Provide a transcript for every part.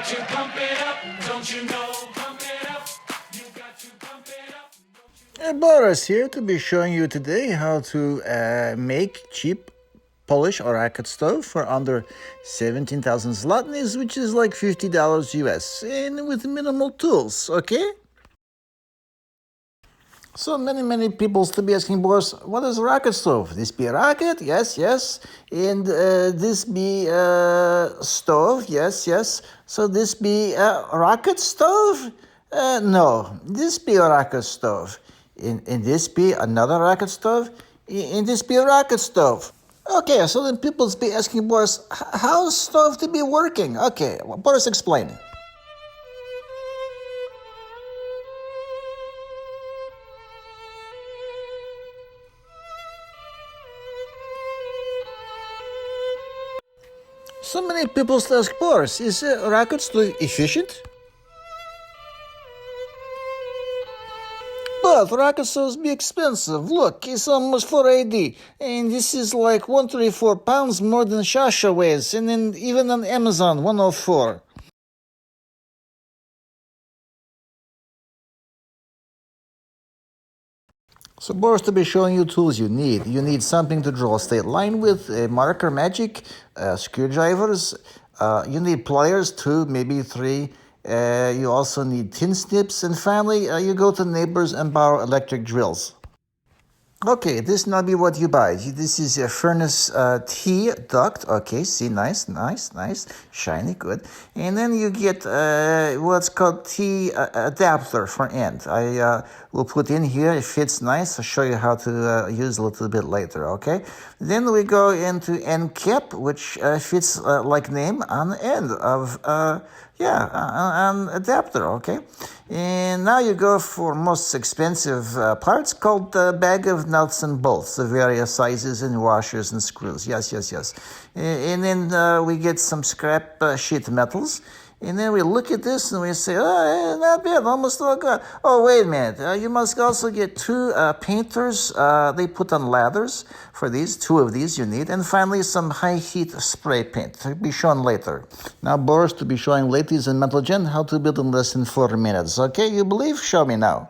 to pump it up, don't you know? Pump it up, you got to pump it up. Boris here to be showing you today how to make cheap Polish or racket stove for under 17,000 zlotys, which is like $50 US, and with minimal tools, okay? So many people still be asking, Boris, what is a rocket stove? This be a rocket? Yes, yes. And this be a stove? Yes, yes. So this be a rocket stove? No, this be a rocket stove. And this be another rocket stove? And this be a rocket stove. Okay, so then people be asking, Boris, how's stove to be working? Okay, well, Boris, explain. So many people ask, Boris, is rocket stove efficient? But rocket stoves be expensive. Look, it's almost 4 AD, and this is like 134 pounds more than Shasha weighs, and then even on Amazon, 104. So Boris, to be showing you tools you need. You need something to draw a straight line with, marker magic, screwdrivers. You need pliers, 2, maybe 3. You also need tin snips. And finally, you go to neighbors and borrow electric drills. Okay, this now be what you buy. This is a furnace T duct. Okay, see, nice, shiny, good. And then you get what's called T adapter for end. I will put in here. It fits nice. I'll show you how to use a little bit later. Okay. Then we go into end cap, which fits like name on the end of an adapter. Okay. And now you go for most expensive parts called bag of nuts and bolts, the various sizes and washers and screws. Yes. And then we get some scrap sheet metals. And then we look at this and we say, oh, not bad, almost all good. Oh, wait a minute. You must also get 2 painters. They put on ladders for these. 2 of these you need. And finally, some high heat spray paint to be shown later. Now, Boris, to be showing ladies and Metal Gen how to build in less than 4 minutes. Okay, you believe? Show me now.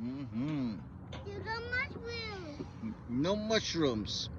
You got mushrooms. No mushrooms.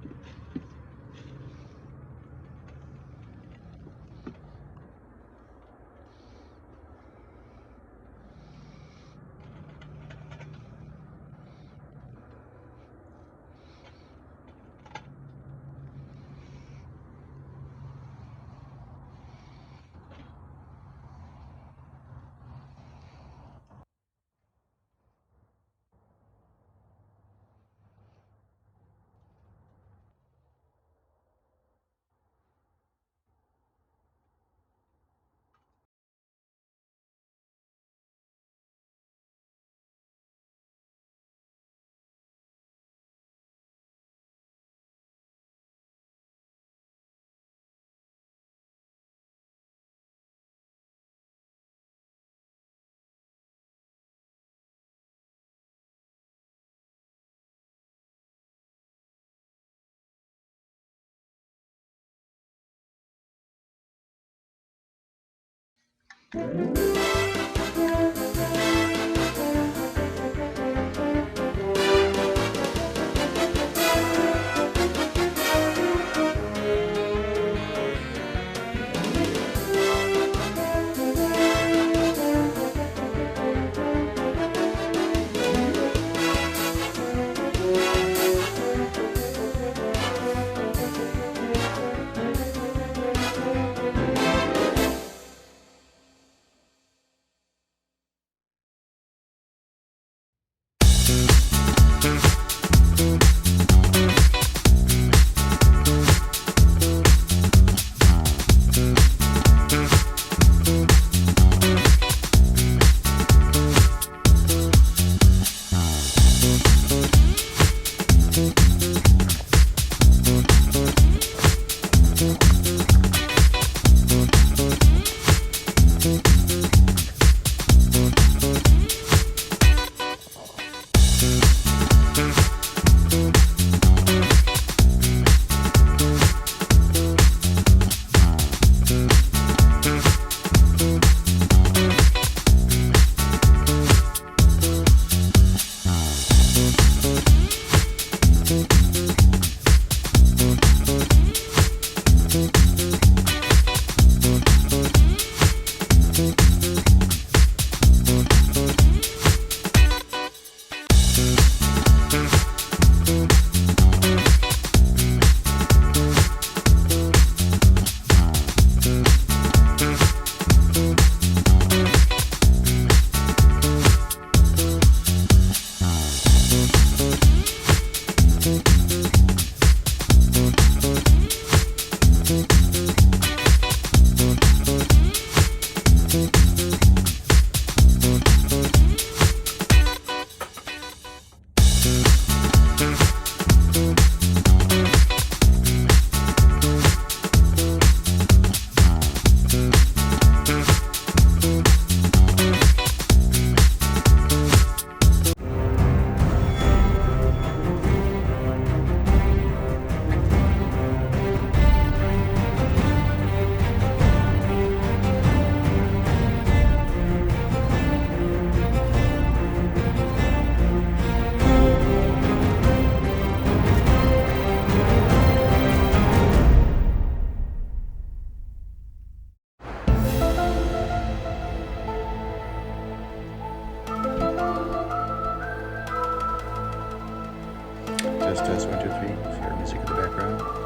Test, 1, 2, 3. If you hear music in the background.